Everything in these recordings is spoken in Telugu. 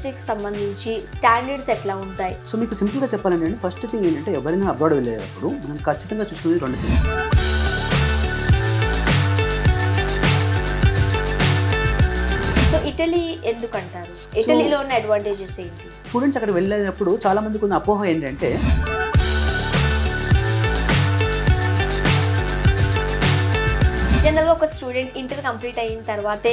యూనివర్సిటీకి సంబంధించి స్టాండర్డ్స్ ఎట్లా ఉంటాయి? సో మీకు సింపుల్గా చెప్పాలంటే ఫస్ట్ థింగ్ ఏంటంటే ఎవరైనా అబ్రాడ్ వెళ్ళేటప్పుడు మనం ఖచ్చితంగా చూసుకునేది 2 థింగ్స్. సో ఇటలీ ఎందుకంటారు? ఇటలీలో ఉన్న అడ్వాంటేజెస్ ఏంటి? స్టూడెంట్స్ అక్కడ వెళ్ళేటప్పుడు చాలా మందికి ఉన్న అపోహ ఏంటంటే జనరల్గా ఒక స్టూడెంట్ ఇంటర్ కంప్లీట్ అయిన తర్వాతే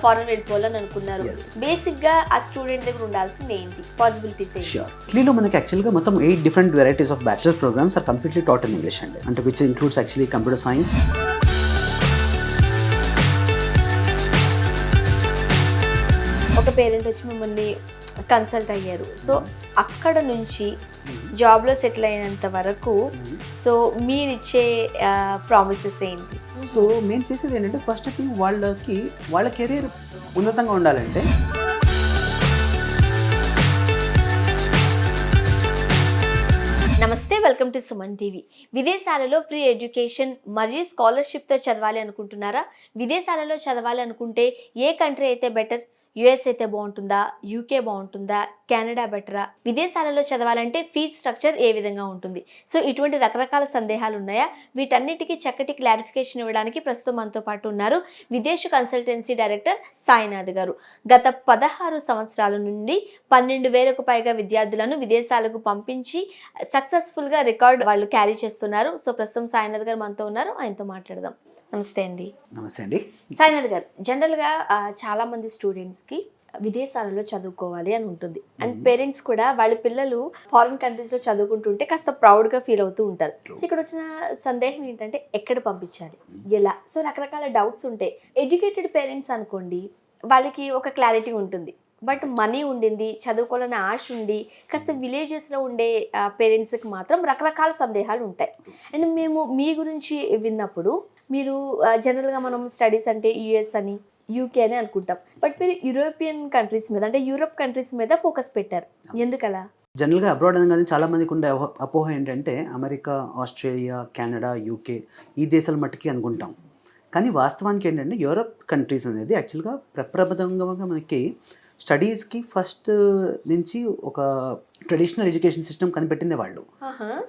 ఫారెన్ వెళ్ళిపోవాలని అనుకున్నారు. బేసిక్ గా ఆ స్టూడెంట్ దగ్గర ఉండాల్సింది ఏంటి పాసిబిలిటీస్? ఇటలీలో మనకి యాక్చువల్గా మొత్తం 8 different varieties of bachelor programs are completely taught in English అండి. అంటే which includes actually computer science, ఒక పేరెంట్ వచ్చి మిమ్మల్ని కన్సల్ట్ అయ్యారు. సో అక్కడ నుంచి జాబ్లో సెటిల్ అయినంత వరకు సో మీరు ఇచ్చే ప్రామిసెస్ ఏంటి? సో మేము చేసేది ఏంటంటే ఫస్ట్ థింగ్ వాళ్ళ కెరీర్ ఉన్నతంగా ఉండాలంటే నమస్తే, వెల్కమ్ టు సుమన్ టీవీ. విదేశాలలో ఫ్రీ ఎడ్యుకేషన్ మరియు స్కాలర్షిప్తో చదవాలి అనుకుంటున్నారా? విదేశాలలో చదవాలి అనుకుంటే ఏ కంట్రీ అయితే బెటర్? యుఎస్ అయితే బాగుంటుందా? యూకే బాగుంటుందా? కెనడా బెటరా? విదేశాలలో చదవాలంటే ఫీజ్ స్ట్రక్చర్ ఏ విధంగా ఉంటుంది? సో ఇటువంటి రకరకాల సందేహాలు ఉన్నాయా? వీటన్నిటికీ చక్కటి క్లారిఫికేషన్ ఇవ్వడానికి ప్రస్తుతం మనతో పాటు ఉన్నారు విదేశ కన్సల్టెన్సీ డైరెక్టర్ సాయినాథ్ గారు. గత 16 సంవత్సరాల నుండి 12,000కు పైగా విద్యార్థులను విదేశాలకు పంపించి సక్సెస్ఫుల్గా రికార్డ్ వాళ్ళు క్యారీ చేస్తున్నారు. సో ప్రస్తుతం సాయినాథ్ గారు మనతో ఉన్నారు, ఆయనతో మాట్లాడదాం. నమస్తే అండి. నమస్తే అండి. సాయినాథ్ గారు, జనరల్గా చాలామంది స్టూడెంట్స్కి విదేశాలలో చదువుకోవాలి అని ఉంటుంది. అండ్ పేరెంట్స్ కూడా వాళ్ళ పిల్లలు ఫారిన్ కంట్రీస్లో చదువుకుంటుంటే కాస్త ప్రౌడ్గా ఫీల్ అవుతూ ఉంటారు. సో ఇక్కడ వచ్చిన సందేహం ఏంటంటే ఎక్కడ పంపించాలి, ఎలా? సో రకరకాల డౌట్స్ ఉంటాయి. ఎడ్యుకేటెడ్ పేరెంట్స్ అనుకోండి, వాళ్ళకి ఒక క్లారిటీ ఉంటుంది. బట్ మనీ ఉండింది, చదువుకోవాలనే ఆశ ఉంది, కాస్త విలేజెస్లో ఉండే పేరెంట్స్కి మాత్రం రకరకాల సందేహాలు ఉంటాయి. అండ్ మేము మీ గురించి విన్నప్పుడు మీరు జనరల్గా మనం స్టడీస్ అంటే యుఎస్ అని యూకే అని అనుకుంటాం, బట్ మీరు యూరోపియన్ కంట్రీస్ మీద అంటే యూరోప్ కంట్రీస్ మీద ఫోకస్ పెట్టారు. ఎందుకలా? జనరల్గా అబ్రాడ్ అనగానే చాలా మందికి ఉండే అపోహ ఏంటంటే అమెరికా, ఆస్ట్రేలియా, కెనడా, యూకే ఈ దేశాల మట్టుకి అనుకుంటాం. కానీ వాస్తవానికి ఏంటంటే యూరోప్ కంట్రీస్ అనేది యాక్చువల్గా ప్రప్రథమంగా మనకి స్టడీస్కి ఫస్ట్ నుంచి ఒక ట్రెడిషనల్ ఎడ్యుకేషన్ సిస్టమ్ కనిపెట్టిందే వాళ్ళు.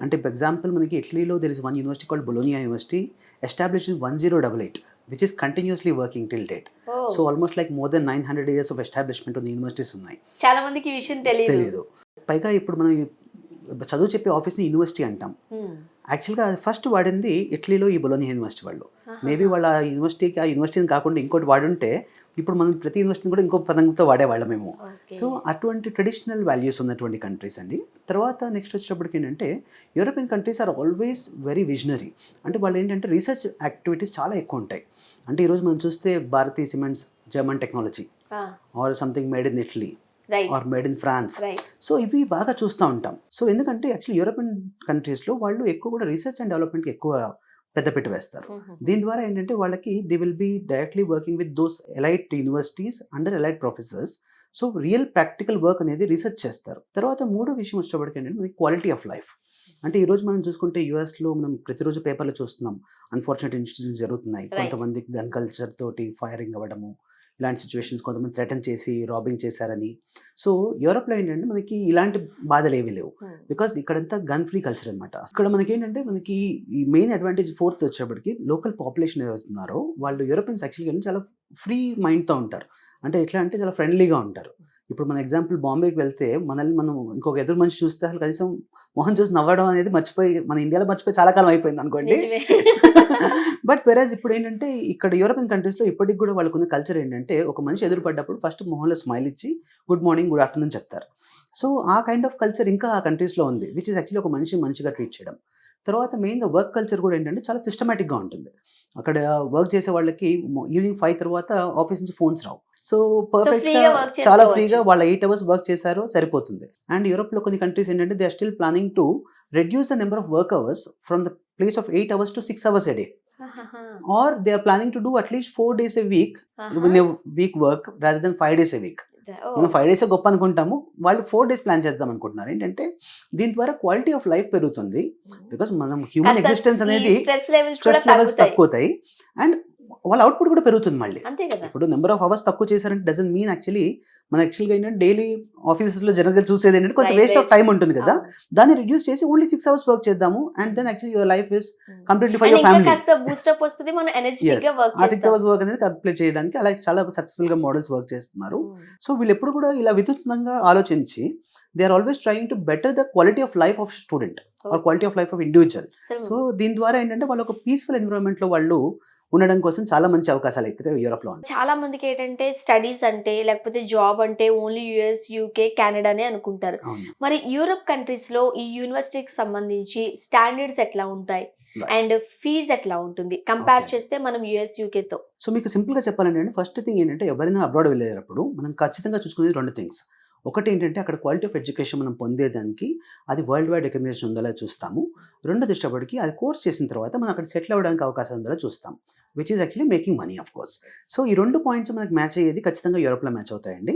అంటే ఫర్ ఎగ్జాంపుల్ మనకి ఇటలీలో there is one university called Bologna university, established in 1088, which is continuously working till date. So almost like more than 900 years of establishment on the universities ఉన్నాయి. చాలా మందికి ఈ విషయం తెలియదు. పైగా ఇప్పుడు మనం చదువు చెప్పే ఆఫీస్ని యూనివర్సిటీ అంటాం. యాక్చువల్గా ఫస్ట్ వాడింది ఇటలీలో ఈ బొలోనియా యూనివర్సిటీ వాళ్ళు. మేబీ వాళ్ళ యూనివర్సిటీకి ఆ యూనివర్సిటీని కాకుండా ఇంకోటి వాడుంటే ఇప్పుడు మనం ప్రతి యూనివర్సిటీని కూడా ఇంకో పదంతో వాడేవాళ్ళం మేము. సో అటువంటి ట్రెడిషనల్ వాల్యూస్ ఉన్నటువంటి కంట్రీస్ అండి. తర్వాత నెక్స్ట్ వచ్చేటప్పటికి ఏంటంటే European countries are always very visionary. అంటే వాళ్ళు ఏంటంటే రీసెర్చ్ యాక్టివిటీస్ చాలా ఎక్కువ ఉంటాయి. అంటే ఈరోజు మనం చూస్తే Bharatiya cements German technology or something made in Italy or made in France. So ఇవి బాగా చూస్తూ ఉంటాం. సో ఎందుకంటే యాక్చువల్లీ యూరోపియన్ కంట్రీస్లో వాళ్ళు ఎక్కువ కూడా రీసెర్చ్ అండ్ డెవలప్మెంట్కి ఎక్కువ పెద్దపీట వేస్తారు. దీని ద్వారా ఏంటంటే వాళ్ళకి they will be directly working with those elite universities under elite professors. So real practical work అనేది రీసెర్చ్ చేస్తారు. తర్వాత మూడో విషయం వచ్చేటప్పటికి ఏంటంటే మనకి క్వాలిటీ ఆఫ్ లైఫ్. అంటే ఈరోజు మనం చూసుకుంటే యూఎస్లో మనం ప్రతిరోజు పేపర్లో చూస్తున్నాం అన్ఫార్చునేట్ ఇన్సిడెంట్స్ జరుగుతున్నాయి. కొంతమంది గన్ కల్చర్ తోటి ఫైరింగ్ అవ్వడము, ఇలాంటి సిచ్యువేషన్స్, కొంతమంది థ్రెటన్ చేసి రాబింగ్ చేశారని. సో యూరోప్లో ఏంటంటే మనకి ఇలాంటి బాధలు ఏమీ లేవు, బికాస్ ఇక్కడంతా గన్ ఫ్రీ కల్చర్ అనమాట. ఇక్కడ మనకి ఏంటంటే మనకి ఈ మెయిన్ అడ్వాంటేజ్ ఫోర్త్ వచ్చేప్పటికి లోకల్ పాపులేషన్ ఏవైతున్నారో వాళ్ళు యూరోపియన్స్ యాక్చువల్గా చాలా ఫ్రీ మైండ్తో ఉంటారు. అంటే ఎట్లా అంటే చాలా ఫ్రెండ్లీగా ఉంటారు. ఇప్పుడు మన ఎగ్జాంపుల్ బాంబేకి వెళ్తే మనల్ని మనం ఇంకొక ఎదురు మనిషి చూస్తే అసలు కనీసం మొహం చూసి నవ్వడం అనేది మర్చిపోయి మన ఇండియాలో మర్చిపోయి చాలా కాలం అయిపోయింది అనుకోండి. బట్ వెరాజ్ ఇప్పుడు ఏంటంటే ఇక్కడ యూరోపియన్ కంట్రీస్లో ఇప్పటికి కూడా వాళ్ళకున్న కల్చర్ ఏంటంటే ఒక మనిషి ఎదురుపడ్డప్పుడు ఫస్ట్ మొహంలో స్మైల్ ఇచ్చి గుడ్ మార్నింగ్, గుడ్ ఆఫ్టర్నూన్ చెప్తారు. సో ఆ కైండ్ ఆఫ్ కల్చర్ ఇంకా ఆ కంట్రీస్లో ఉంది, విచ్ ఇస్ యాక్చువల్లీ ఒక మనిషి మంచిగా ట్రీట్ చేయడం. తర్వాత మెయిన్గా వర్క్ కల్చర్ కూడా ఏంటంటే చాలా సిస్టమేటిక్గా ఉంటుంది. అక్కడ వర్క్ చేసే వాళ్ళకి ఈవినింగ్ 5 తర్వాత ఆఫీస్ నుంచి ఫోన్స్ రావు. సో పర్ఫెక్ట్గా చాలా ఫ్రీగా వాళ్ళ 8 hours వర్క్ చేశారో సరిపోతుంది. అండ్ యూరోప్లో కొన్ని కంట్రీస్ ఏంటంటే they are still planning to reduce the number of work hours from the place of 8 hours to 6 hours a day. Or they are planning to do at least 4 days a week in a week work rather than 5 days a week. మనం 5 days గొప్ప అనుకుంటాము, వాళ్ళు 4 days ప్లాన్ చేద్దాం అనుకుంటున్నారు. ఏంటంటే దీని ద్వారా క్వాలిటీ ఆఫ్ లైఫ్ పెరుగుతుంది, బికాస్ మనం హ్యూమన్ ఎగ్జిస్టెన్స్ అనేది స్ట్రెస్ లెవెల్స్ తక్కువతాయి. అండ్ వాళ్ళ అవుట్పుట్ కూడా పెరుగుతుంది మళ్ళీ. అంతే కదా. ఇప్పుడు నెంబర్ ఆఫ్ అవర్స్ తక్కువ చేశారంటే డజన్ మీన్ యాక్చువల్లీ మన యాక్చువల్గా ఏంటంటే డైలీ ఆఫీసెస్లో జనరల్గా చూసేది ఏంటంటే కొంచెం Right, waste of right. Time ఉంటుంది కదా, అవును. దాన్ని రిడ్యూస్ చేసి ఓన్లీ 6 hours వర్క్ చేద్దాము and then actually your life is completely for And your ఇంకా ఫ్యామిలీ. కాస్త బూస్టప్ వస్తుంది, మనం ఎనర్జెటిక్ గా వర్క్ ఆ 6 చేస్తాం. hours వర్క్ అనేది కంప్లీట్ చేయడానికి అలా చాలా సక్సెస్ఫుల్ గా మోడల్స్ వర్క్ చేస్తున్నారు. సో వీళ్ళు ఎప్పుడు కూడా ఇలా వినూత్నంగా ఆలోచించి they are always trying to better the quality of life of student or quality of life of individual. So దీని ద్వారా ఏంటంటే వాళ్ళు ఒక పీస్ఫుల్ ఎన్విరాన్మెంట్ లో వాళ్ళు ఉండడం కోసం చాలా మంచి అవకాశాలు అయితే యూరోప్ లో ఉన్నాయి. చాలా మందికి ఏంటంటే స్టడీస్ అంటే లేకపోతే జాబ్ అంటే ఓన్లీ యుఎస్, యూకే, కెనడానే అనుకుంటారు. అవును. మరి యూరోప్ కంట్రీస్ లో ఈ యూనివర్సిటీకి సంబంధించి స్టాండర్డ్స్ ఎట్లా ఉంటాయి Right. అండ్ ఫీజ్ ఎట్లా ఉంటుంది కంపేర్ Okay. చేస్తే మనం యుఎస్, యూకే తో? సో మీకు సింపుల్ గా చెప్పాలంటే ఫస్ట్ థింగ్ ఏంటంటే ఎవరైనా అబ్రాడ్ వెళ్ళేటప్పుడు మనం ఖచ్చితంగా చూసుకునేది 2 థింగ్స్. ఒకటి ఏంటంటే అక్కడ క్వాలిటీ ఆఫ్ ఎడ్యుకేషన్ మనం పొందేదానికి అది వరల్డ్ వైడ్ రికగ్నిషన్ ఉందా చూస్తాము. రెండోది ఇష్టపడికి అది కోర్స్ చేసిన తర్వాత మనం అక్కడ సెటిల్ అవ్వడానికి అవకాశం ఉందా చూస్తాం, which is actually making money of course. So ఈ 2 పాయింట్స్ మనకి మ్యాచ్ అయ్యేది ఖచ్చితంగా యూరోప్లో మ్యాచ్ అవుతాయండి.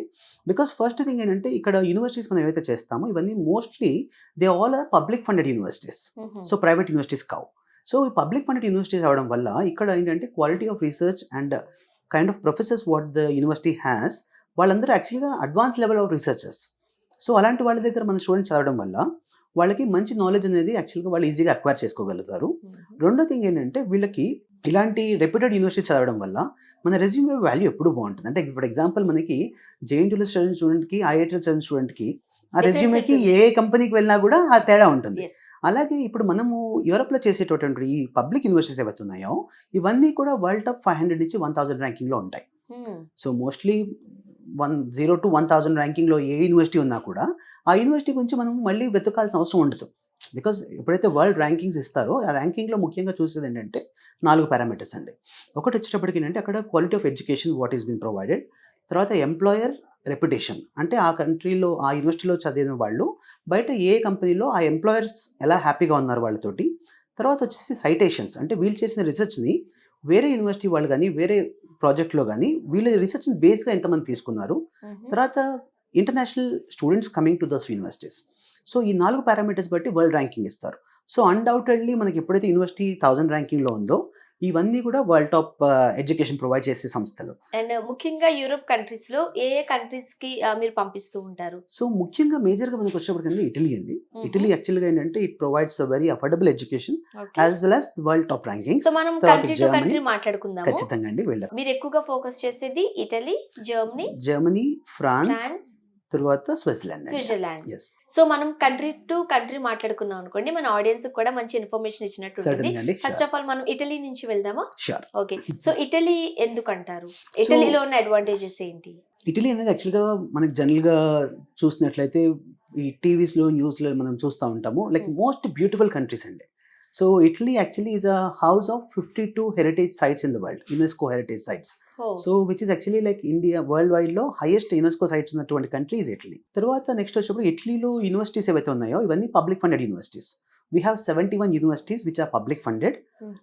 బికాస్ ఫస్ట్ థింగ్ ఏంటంటే ఇక్కడ యూనివర్సిటీస్ మనం ఏవైతే చేస్తామో ఇవన్నీ mostly they all are public funded universities, so private universities కావు. సో ఈ పబ్లిక్ ఫండెడ్ యూనివర్సిటీస్ అవడం వల్ల ఇక్కడ ఏంటంటే quality of research and kind of professors what the university has వాళ్ళందరూ యాక్చువల్గా advance level of researchers. So అలాంటి వాళ్ళ దగ్గర మన స్టూడెంట్స్ చదవడం వల్ల వాళ్ళకి మంచి నాలెడ్జ్ అనేది యాక్చువల్గా వాళ్ళు ఈజీగా అక్వైర్ చేసుకోగలుగుతారు. రెండో థింగ్ ఏంటంటే వీళ్ళకి ఇలాంటి రెప్యూటెడ్ యూనివర్సిటీ చదవడం వల్ల మన రెజ్యూమే వాల్యూ ఎప్పుడు బాగుంటుంది. అంటే ఇప్పుడు ఎగ్జాంపుల్ మనకి జేఎన్టీయూలో చదివిన స్టూడెంట్కి, ఐఐటీలో చదివిన స్టూడెంట్కి ఆ రెజ్యూమేకి ఏ కంపెనీకి వెళ్ళినా కూడా ఆ తేడా ఉంటుంది. అలాగే ఇప్పుడు మనము యూరోప్లో చేసేటటువంటి ఈ పబ్లిక్ యూనివర్సిటీస్ ఏవైతే ఉన్నాయో ఇవన్నీ కూడా వరల్డ్ టాప్ 500 నుంచి 1000 ర్యాంకింగ్లో ఉంటాయి. సో మోస్ట్లీ 10 to 1000 ర్యాంకింగ్లో ఏ యూనివర్సిటీ ఉన్నా కూడా ఆ యూనివర్సిటీ గురించి మనం మళ్ళీ వెతకాల్సిన అవసరం ఉండదు. బికాజ్ ఎప్పుడైతే వరల్డ్ ర్యాంకింగ్స్ ఇస్తారో ఆ ర్యాంకింగ్లో ముఖ్యంగా చూసేది ఏంటంటే 4 పారామీటర్స్ అండి. ఒకటి వచ్చేటప్పటికి ఏంటంటే అక్కడ quality of education what is been provided, తర్వాత ఎంప్లాయర్ రెప్యుటేషన్ అంటే ఆ కంట్రీలో ఆ యూనివర్సిటీలో చదివిన వాళ్ళు బయట ఏ కంపెనీలో ఆ ఎంప్లాయర్స్ ఎలా హ్యాపీగా ఉన్నారు వాళ్ళతోటి, తర్వాత వచ్చేసి సైటేషన్స్ అంటే వీళ్ళు చేసిన రీసెర్చ్ని వేరే యూనివర్సిటీ వాళ్ళు కానీ వేరే ప్రాజెక్ట్లో కానీ వీళ్ళ రీసెర్చ్ని బేస్గా ఎంతమంది తీసుకున్నారు, తర్వాత international students coming to these universities. So ఈ 4 పారామీటర్స్ బట్టి వరల్డ్ ర్యాంకింగ్ ఇస్తారు. సో అన్డౌటెడ్లీ మనకి ఎప్పుడైతే యూనివర్సిటీ 1000 ర్యాంకింగ్లో ఉందో ఇవన్నీ కూడా వరల్డ్ టాప్ ఎడ్యుకేషన్ ప్రొవైడ్ చేసే సంస్థలు. అండ్ ముఖ్యంగా యూరోప్ కంట్రీస్ లో ఏ కంట్రీస్ కి మీరు పంపిస్తూ ఉంటారు? సో ముఖ్యంగా మేజర్గా మనకు వచ్చేప్పటికంటే ఇటలీ అండి. ఇటలీ యాక్చువల్గా ఏంటంటే it provides a very affordable education as well as world top rankings. So మనం కంట్రీ టు కంట్రీ మాట్లాడుకుందాం. ఖచ్చితంగా అండి వెళ్ళారు. మీరు ఎక్కువగా ఫోకస్ చేసేది ఇటలీ, జర్మనీ, ఫ్రాన్స్, తర్వాత స్విట్జర్లాండ్. Yes. సో మనం కంట్రీ టు కంట్రీ మాట్లాడుకున్నాం అనుకోండి, మన ఆడియన్స్ కూడా మంచి ఇన్ఫర్మేషన్ ఇచ్చినట్టు ఉంటుంది. ఫస్ట్ ఆఫ్ ఆల్ మనం ఇటలీ నుంచి వెళ్దామా? షూర్. ఓకే. సో ఇటలీ ఎందుకు అంటారు? ఇటలీలో ఉన్న అడ్వాంటేజెస్ ఏంటి? ఇటలీ అనేది యాక్చువల్గా మనకి జనరల్గా చూసినట్లయితే ఈ టీవీస్లో న్యూస్లో మనం చూస్తూ ఉంటాము లైక్ మోస్ట్ బ్యూటిఫుల్ కంట్రీస్ అండి. So Italy actually is a house of 52 heritage sites in the world, UNESCO heritage sites. So which is actually like India world wide లో హైయెస్ట్ యునెస్కో సైట్స్ ఉన్నటువంటి కంట్రీ ఇస్ ఇటలీ. తర్వాత నెక్స్ట్ వచ్చేప్పుడు ఇటలీలో యూనివర్సిటీస్ ఏవైతే ఉన్నాయో ఇవన్నీ public funded universities. We have 71 universities which are public funded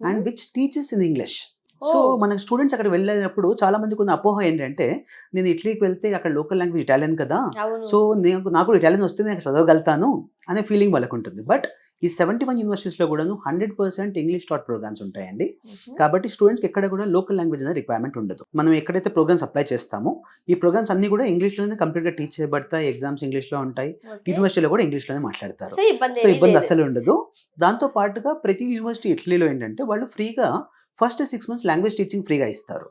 and which teachers in English. So మన స్టూడెంట్స్ అక్కడ వెళ్ళినప్పుడు చాలా మందికి ఉన్న అపోహ ఏంటంటే నేను ఇటలీకి వెళ్తే అక్కడ లోకల్ లాంగ్వేజ్ ఇటాలియన్ కదా, సో నాకు ఇటాలియన్ వస్తే నేను చదవగలుగుతాను అనే ఫీలింగ్ వాళ్ళకు ఉంటుంది. బట్ ఈ 71 యూనివర్సిటీస్లో కూడాను 100% ఇంగ్లీష్ టాట్ ప్రోగ్రామ్స్ ఉంటాయండి. కాబట్టి స్టూడెంట్స్కి ఎక్కడ కూడా లోకల్ లాంగ్వేజ్ అనేది రిక్వైర్మెంట్ ఉండదు. మనం ఎక్కడైతే ప్రోగ్రామ్స్ అప్లై చేస్తామో ఈ ప్రోగ్రామ్స్ అన్ని కూడా ఇంగ్లీష్లోనే కంప్లీట్గా టీచ్ చేయబడతాయి. ఎగ్జామ్స్ ఇంగ్లీష్లో ఉంటాయి, యూనివర్సిటీలో కూడా ఇంగ్లీష్లోనే మాట్లాడతారు. సో ఇబ్బంది అస్సలు ఉండదు. దాంతో పాటుగా ప్రతి యూనివర్సిటీ ఇటలీలో ఏంటంటే వాళ్ళు ఫ్రీగా ఫస్ట్ 6 months లాంగ్వేజ్ టీచింగ్ ఫ్రీగా ఇస్తారు.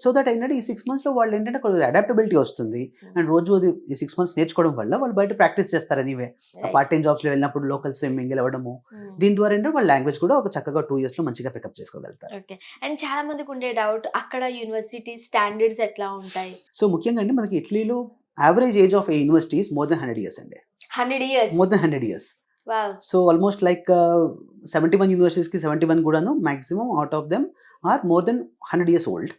సో దట్ ఏంటంటే ఈ 6 monthsలో వాళ్ళు ఏంటంటే అడాప్టబిలిటీ వస్తుంది అండ్ రోజు ఈ 6 months నేర్చుకోవడం వల్ల వాళ్ళు బయట ప్రాక్టీస్ చేస్తారు. ఎనీవే పార్ట్ టైం జాబ్స్లో వెళ్ళినప్పుడు లోకల్ స్విమ్మింగ్ వెళ్ళడము, దీని ద్వారా ఏంటంటే వాళ్ళ లాంగ్వేజ్ కూడా ఒక చక్కగా 2 years లో మంచిగా పికప్ చేసుకోగలుగుతారు. ఓకే. అండ్ చాలా మందికి ఉండే డౌట్ అక్కడ యూనివర్సిటీ స్టాండర్డ్స్ ఎట్లా ఉంటాయి? సో ముఖ్యంగా అండి మనకి ఇటలీలో average age of a university is more than 100 years అండి. 100 years? More than 100 years. So almost like 71 యూనివర్సిటీస్కి 71 కూడాను maximum out of them are more than 100 years old.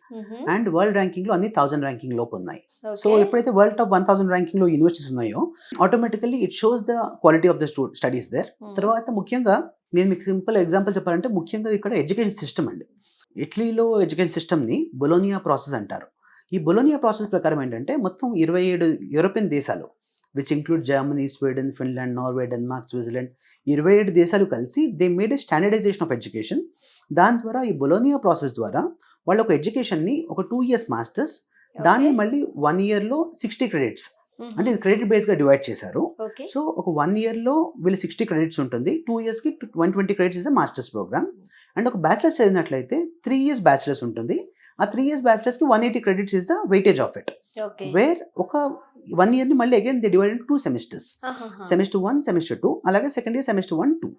And world ర్యాంకింగ్లో అన్ని 1000 ర్యాంకింగ్ లోపు ఉన్నాయి. సో ఎప్పుడైతే వరల్డ్ టాప్ 1000 ర్యాంకింగ్లో యూనివర్సిటీస్ ఉన్నాయో automatically it shows the quality of the studies there. తర్వాత ముఖ్యంగా నేను మీకు సింపుల్ ఎగ్జాంపుల్ చెప్పాలంటే ముఖ్యంగా ఇక్కడ ఎడ్యుకేషన్ సిస్టమ్ అండి. ఇటలీలో ఎడ్యుకేషన్ సిస్టమ్ని బొలోనియా ప్రాసెస్ అంటారు. ఈ బొలోనియా ప్రాసెస్ ప్రకారం ఏంటంటే మొత్తం 27 యూరోపియన్ దేశాలు which include Germany, Sweden, Finland, Norway, Denmark, Switzerland 27 దేశాలు కలిసి they made a standardization of education. దాని ద్వారా ఈ బొలోనియా ప్రాసెస్ ద్వారా వాళ్ళు ఒక ఎడ్యుకేషన్ని ఒక 2 years మాస్టర్స్, దాన్ని మళ్ళీ 1 yearలో 60 credits, అంటే ఇది క్రెడిట్ బేస్గా డివైడ్ చేశారు. ఓకే సో ఒక 1 yearలో వీళ్ళు 60 credits ఉంటుంది, 2 yearsకి 120 credits is masters program. And ఒక బ్యాచిలర్స్ చదివినట్లయితే 3 years బ్యాచిలర్స్ ఉంటుంది, ఆ 3 years బ్యాచిలర్స్కి 180 credits is the weightage of it. Okay where ఒక 1 yearని మళ్ళీ again they divide 2 semesters, semester 1 semester 2, అలాగే సెకండ్ ఇయర్ semester 1 2.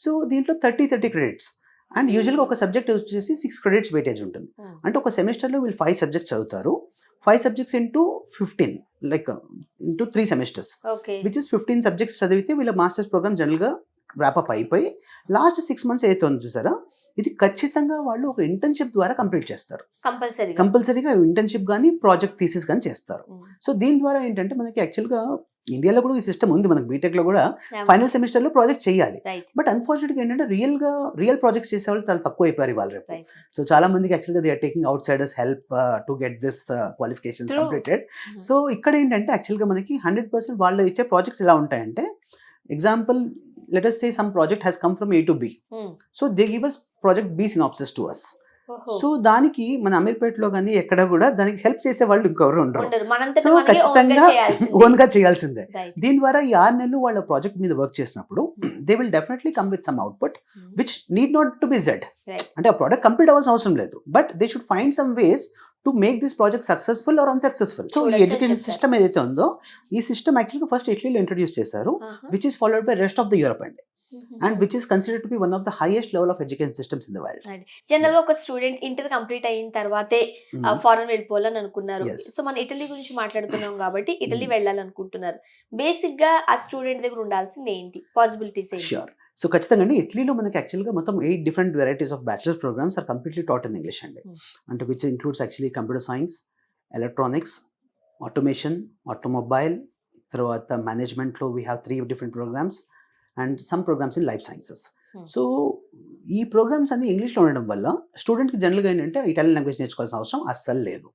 సో దీంట్లో 30 credits. అండ్ యూజువల్గా ఒక సబ్జెక్ట్ వచ్చేసి 6 credits వెయిటేజ్ ఉంటుంది. అంటే ఒక సెమిస్టర్లో వీళ్ళు 5 subjects చదువుతారు, 5 subjects into 15, like into 3 semesters, okay which is 15 subjects చదివితే వీళ్ళ మాస్టర్స్ ప్రోగ్రామ్ జనరల్గా ర్యాపప్ అయిపోయి లాస్ట్ 6 months ఏదైతే ఉందో చూసారా, ఇది ఖచ్చితంగా వాళ్ళు ఒక ఇంటర్న్షిప్ ద్వారా కంప్లీట్ చేస్తారు. కంపల్సరీగా ఇంటర్న్షిప్ కానీ ప్రాజెక్ట్ థీసిస్ కానీ చేస్తారు. సో దీని ద్వారా ఏంటంటే మనకి యాక్చువల్గా ఇండియాలో కూడా ఈ సిస్టమ్ ఉంది, మనకి బీటెక్లో కూడా ఫైనల్ సెమిస్టర్లో ప్రాజెక్ట్ చేయాలి. బట్ అన్ఫార్చునేట్గా ఏంటంటే రియల్ ప్రాజెక్ట్స్ చేసే వాళ్ళు చాలా తక్కువ అయిపోయారు ఇవాళ రేపు. సో చాలా మందికి యాక్చువల్గా they are taking outsiders help to get this qualifications completed. So ఇక్కడ ఏంటంటే యాక్చువల్గా మనకి 100% వాళ్ళు ఇచ్చే ప్రాజెక్ట్స్ ఎలా ఉంటాయంటే, example let us say some project has come from A to B. So they give us project B synopsis to us. So దానికి మన అమీర్పేటలో కానీ ఎక్కడ కూడా దానికి హెల్ప్ చేసే వాళ్ళు ఇంకెవరు ఉండరు. సో ఖచ్చితంగా ఓన్గా చేయాల్సిందే. దీని ద్వారా ఈ 6 నెలలు వాళ్ళ ప్రాజెక్ట్ మీద వర్క్ చేసినప్పుడు they will definitely come with some output which need not to be Z. అంటే ఆ ప్రోడక్ట్ కంప్లీట్ అవ్వాల్సిన అవసరం లేదు, but they should find some ways to make this project successful or unsuccessful. So ఈ ఎడ్యుకేషన్ సిస్టమ్ ఏదైతే ఉందో, ఈ సిస్టమ్ యాక్చువల్గా ఫస్ట్ ఇటలీలో ఇంట్రొడ్యూస్ చేశారు, which is followed by rest of the Europe అండి. And which is considered to be one of the highest level of education systems in the world. General గా ఒక స్టూడెంట్ ఇంటర్ కంప్లీట్ అయిన తర్వాతే ఫారెన్ వెళ్ళిపోవాలని అనుకున్నారు. సో మన ఇటలీ గురించి మాట్లాడుతున్నాం కాబట్టి ఇటలీ వెళ్ళాలనుకుంటున్నారు. బేసిక్ గా ఆ స్టూడెంట్ దగ్గర ఉండాల్సింది ఏంటి, పాసిబిలిటీస్ ఏంటి? షూర్. సో ఖచ్చితంగా అండి, ఇటలీలో మనకి యాక్చువల్గా మొత్తం 8 different varieties of bachelor's programs are completely taught in English అండి. అంటే which includes actually computer science, electronics, automation, automobile, తర్వాత మేనేజ్మెంట్లో we have 3 different programs and some programs in life sciences. So ఈ ప్రోగ్రామ్స్ అన్ని ఇంగ్లీష్లో ఉండడం వల్ల స్టూడెంట్కి జనరల్గా ఏంటంటే ఇటాలియన్ లాంగ్వేజ్ నేర్చుకోవాల్సిన అవసరం అస్సలు లేదు.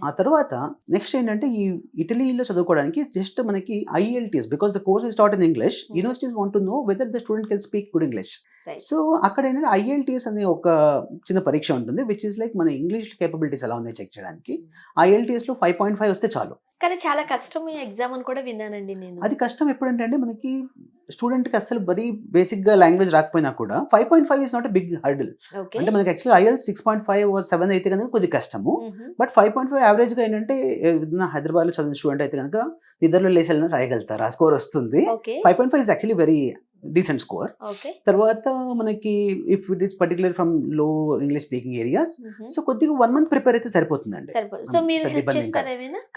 ఆ తర్వాత నెక్స్ట్ ఏంటంటే ఈ ఇటలీలో చదువుకోవడానికి జస్ట్ మనకి IELTS, because the course is taught in English, universities want to know whether the student can speak good English. So అక్కడ ఏంటంటే IELTS అనే ఒక చిన్న పరీక్ష ఉంటుంది, విచ్ ఇస్ లైక్ మన ఇంగ్లీష్ కేపబిలిటీస్ ఎలా ఉన్నాయో చెక్ చేయడానికి. IELTSలో 5.5 వస్తే చాలు. కానీ చాలా కష్టం ఈ ఎగ్జామ్ అని కూడా విన్నానండి నేను. అది కష్టం ఎప్పుడంటే అంటే మనకి స్టూడెంట్కి అసలు వెరీ బేసిక్గా లాంగ్వేజ్ రాకపోయినా కూడా 5.5 is not a big hurdle. అంటే మనకి యాక్చువల్లీ IELTS 6.5 or 7 అయితే కనుక కొద్ది కష్టము, బట్ 5.5 యావరేజ్గా ఏంటంటే హైదరాబాద్లో చదివిన స్టూడెంట్ అయితే కనుక నిద్రలో లేసి వెళ్ళినా రాయగలుగుతారు, ఆ స్కోర్ వస్తుంది. 5.5 is actually very decent score. తర్వాత మనకి if it is particular from లో ఇంగ్లీష్ స్పీకింగ్ ఏరియాస్, సో కొద్దిగా 1 month ప్రిపేర్ అయితే సరిపోతుందండి.